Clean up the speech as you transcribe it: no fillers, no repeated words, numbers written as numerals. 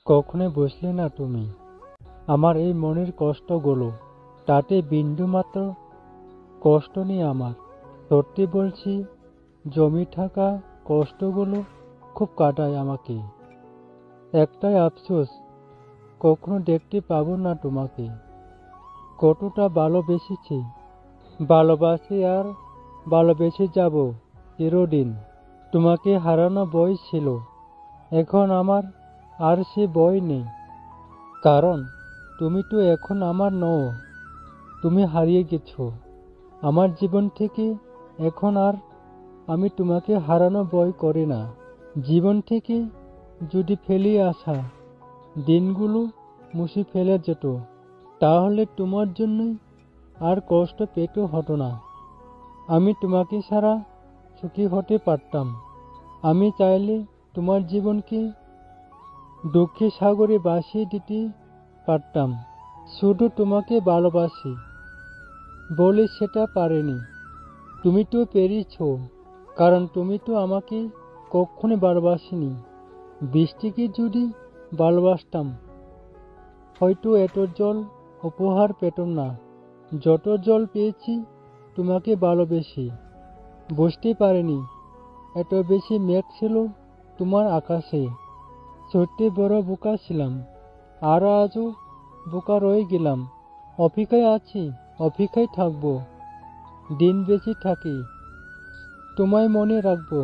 কখনোই বুঝলে না তুমি আমার এই মনের কষ্টগুলো, তাতে বিন্দুমাত্র কষ্ট নেই আমার। সত্যি বলছি, জমি থাকা কষ্টগুলো খুব কাটায় আমাকে। একটাই আফসোস, কখনো দেখতে পাবো না তোমাকে। কতটা ভালোবেসেছি, ভালোবাসি আর ভালোবেসে যাব চিরদিন। তোমাকে হারানো বই ছিল, এখন আমার আর সে বই নেই। কারণ তুমি তো এখন আমার নও, তুমি হারিয়ে গেছো আমার জীবন থেকে। এখন আর আমি তোমাকে হারানো ভয় করি না। জীবন থেকে যদি ফেলে আসা দিনগুলো মুছে ফেলে যেত, তাহলে তোমার জন্যই আর কষ্ট পেতে হতো না। আমি তোমাকে ছাড়া সুখী হতে পারতাম। আমি চাইলে তোমার জীবনকে দুঃখের সাগরে ভাসিয়ে দিতে পারতাম। শুধু তোমাকে ভালোবাসি বলে সেটা পারিনি। তুমি তো পেরেছ, কারণ তুমি তো আমাকে কখনো ভালোবাসিনি। বৃষ্টিকে যদি ভালোবাসতাম, হয়তো এত জল উপহার পেতাম না। যত জল পেয়েছি তোমাকে ভালোবেসে, বুঝতে পারিনি এত বেশি মেঘ ছিল তোমার আকাশে। সত্যি বড় বোকা ছিলাম, আর আজও বোকা রয়ে গেলাম। অপেক্ষায় আছি, অপেক্ষায় থাকবো, দিন বেঁচে থাকি, তোমায় মনে রাখবো।